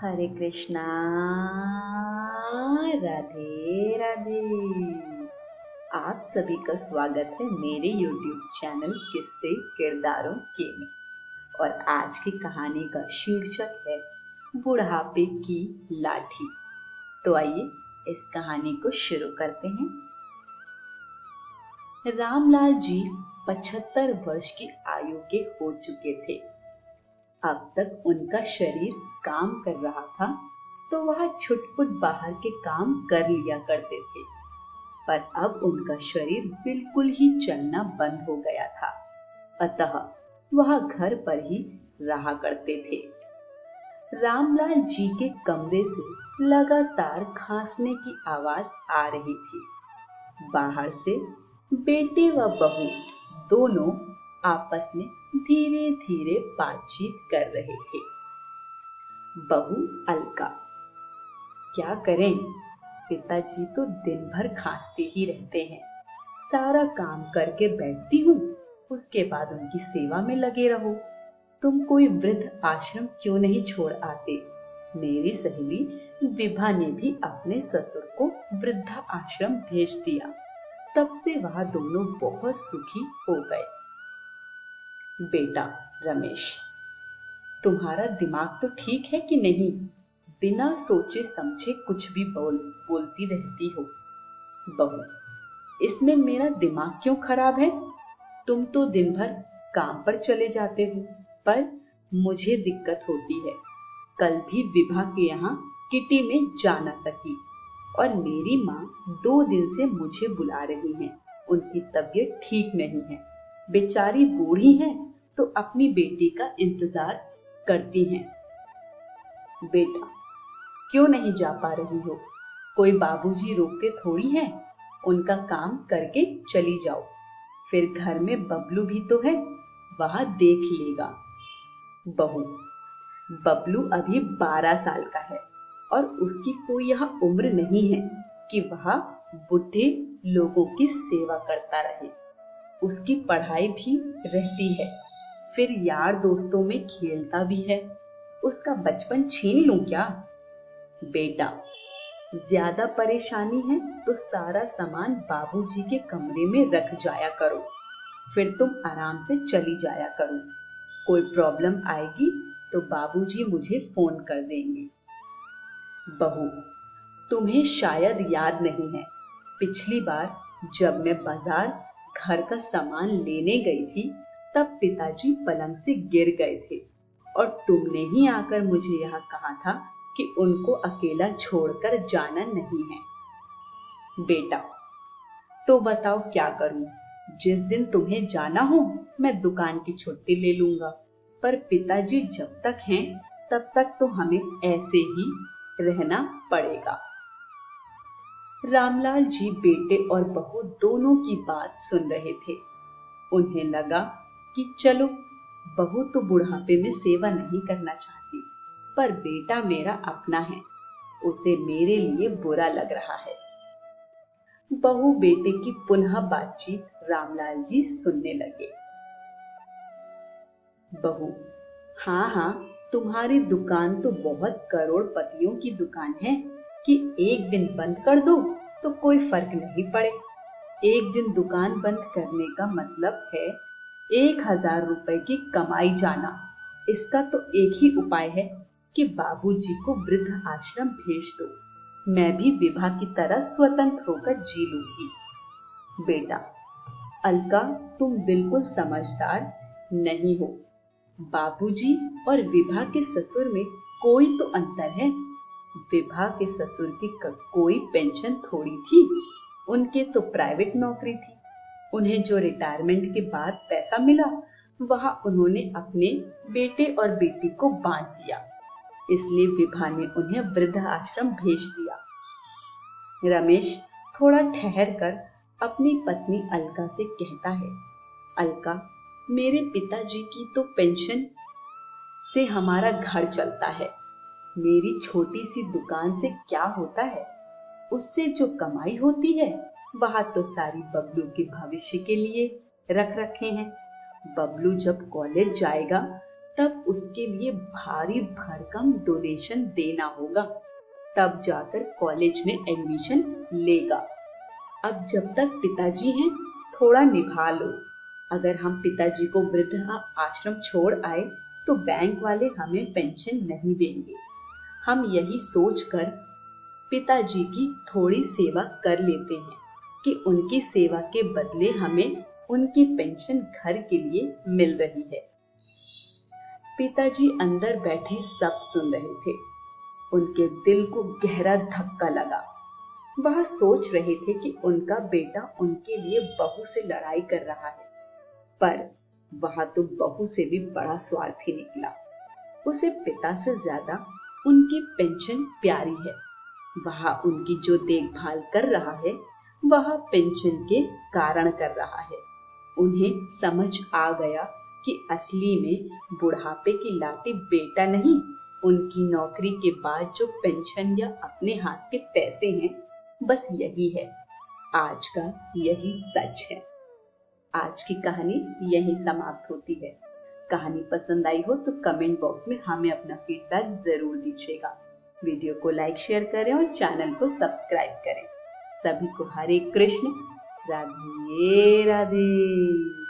हरे कृष्णा। राधे राधे। आप सभी का स्वागत है मेरे YouTube चैनल किस्से किरदारों के में। और आज की कहानी का शीर्षक है बुढ़ापे की लाठी। तो आइए इस कहानी को शुरू करते हैं। रामलाल जी 75 वर्ष की आयु के हो चुके थे। अब तक उनका शरीर काम कर रहा था तो वह छुटपुट बाहर के काम कर लिया करते थे, पर अब उनका शरीर बिल्कुल ही चलना बंद हो गया था। अतः वह घर पर ही रहा करते थे। रामलाल जी के कमरे से लगातार खांसने की आवाज आ रही थी। बाहर से बेटे व बहू दोनों आपस में धीरे धीरे बातचीत कर रहे थे। बहू अलका, क्या करें, पिताजी तो दिन भर खांसते ही रहते हैं। सारा काम करके बैठती हूँ, उसके बाद उनकी सेवा में लगे रहो। तुम कोई वृद्ध आश्रम क्यों नहीं छोड़ आते? मेरी सहेली विभा ने भी अपने ससुर को वृद्धा आश्रम भेज दिया। तब से वह दोनों बहुत सुखी हो गए। बेटा रमेश, तुम्हारा दिमाग तो ठीक है कि नहीं? बिना सोचे समझे कुछ भी बोलती रहती हो। बहू, इसमें मेरा दिमाग क्यों खराब है? तुम तो दिन भर काम पर चले जाते हो, पर मुझे दिक्कत होती है। कल भी विभा के यहाँ किटी में जा न सकी और मेरी माँ 2 दिन से मुझे बुला रही हैं। उनकी तबीयत ठीक नहीं है। बेचारी बूढ़ी हैं तो अपनी बेटी का इंतजार करती हैं। बेटा, क्यों नहीं जा पा रही हो? कोई बाबूजी रोकते थोड़ी हैं। उनका काम करके चली जाओ। फिर घर में बबलू भी तो है, वह देख लेगा। बहू, बबलू अभी 12 साल का है और उसकी कोई यह उम्र नहीं है कि वह बुढ़े लोगों की सेवा करता रहे। उसकी पढ़ाई भी रहती है, फिर यार दोस्तों में खेलता भी है। उसका बचपन छीन लूं क्या? बेटा, ज्यादा परेशानी है तो सारा सामान बाबूजी के कमरे में रख जाया करो, फिर तुम आराम से चली जाया करो। कोई प्रॉब्लम आएगी तो बाबूजी मुझे फोन कर देंगे। बहू, तुम्हें शायद याद नहीं है, पिछली बार जब मैं बाजार घर का सामान लेने गई थी तब पिताजी पलंग से गिर गए थे और तुमने ही आकर मुझे यह कहा था कि उनको अकेला छोड़कर जाना नहीं है। बेटा, तो बताओ क्या करूं? जिस दिन तुम्हें जाना हो मैं दुकान की छुट्टी ले लूंगा, पर पिताजी जब तक हैं तब तक तो हमें ऐसे ही रहना पड़ेगा। रामलाल जी बेटे और बहू दोनों की बात सुन रहे थे। उन्हें लगा कि चलो, बहू तो बुढ़ापे में सेवा नहीं करना चाहती, पर बेटा मेरा अपना है, उसे मेरे लिए बुरा लग रहा है। बहू बेटे की पुनः बातचीत रामलाल जी सुनने लगे। बहू, हाँ हाँ, तुम्हारी दुकान तो बहुत करोड़पतियों की दुकान है कि एक दिन बंद कर दो तो कोई फर्क नहीं पड़े। एक दिन दुकान बंद करने का मतलब है 1000 रुपए की कमाई जाना। इसका तो एक ही उपाय है कि बाबूजी को वृद्ध आश्रम भेज दो। मैं भी विभा की तरह स्वतंत्र होकर जी लूंगी। बेटा अलका, तुम बिल्कुल समझदार नहीं हो। बाबूजी और विभा के ससुर में कोई तो अंतर है। विभा के ससुर की कोई पेंशन थोड़ी थी, उनके तो प्राइवेट नौकरी थी। उन्हें जो रिटायरमेंट के बाद पैसा मिला वह उन्होंने अपने बेटे और बेटी को बांट दिया, इसलिए विभा ने उन्हें वृद्ध आश्रम भेज दिया। रमेश थोड़ा ठहर कर अपनी पत्नी अलका से कहता है, अलका, मेरे पिताजी की तो पेंशन से हमारा घर चलता है। मेरी छोटी सी दुकान से क्या होता है? उससे जो कमाई होती है वह तो सारी बबलू के भविष्य के लिए रख रखे हैं। बबलू जब कॉलेज जाएगा तब उसके लिए भारी भरकम डोनेशन देना होगा, तब जाकर कॉलेज में एडमिशन लेगा। अब जब तक पिताजी हैं थोड़ा निभा लो। अगर हम पिताजी को वृद्ध आश्रम छोड़ आए तो बैंक वाले हमें पेंशन नहीं देंगे। हम यही सोचकर पिताजी की थोड़ी सेवा कर लेते हैं कि उनकी सेवा के बदले हमें उनकी पेंशन घर के लिए मिल रही है। पिताजी अंदर बैठे सब सुन रहे थे। उनके दिल को गहरा धक्का लगा। वह सोच रहे थे कि उनका बेटा उनके लिए बहू से लड़ाई कर रहा है, पर वह तो बहू से भी बड़ा स्वार्थी निकला। उसे पिता से ज्यादा उनकी पेंशन प्यारी है। वह उनकी जो देखभाल कर रहा है वह पेंशन के कारण कर रहा है। उन्हें समझ आ गया कि असली में बुढ़ापे की लाठी बेटा नहीं, उनकी नौकरी के बाद जो पेंशन या अपने हाथ के पैसे हैं, बस यही है। आज का यही सच है। आज की कहानी यही समाप्त होती है। कहानी पसंद आई हो तो कमेंट बॉक्स में हमें अपना फीडबैक जरूर दीजिएगा। वीडियो को लाइक शेयर करें और चैनल को सब्सक्राइब करें। सभी को हरे कृष्ण, राधे राधे।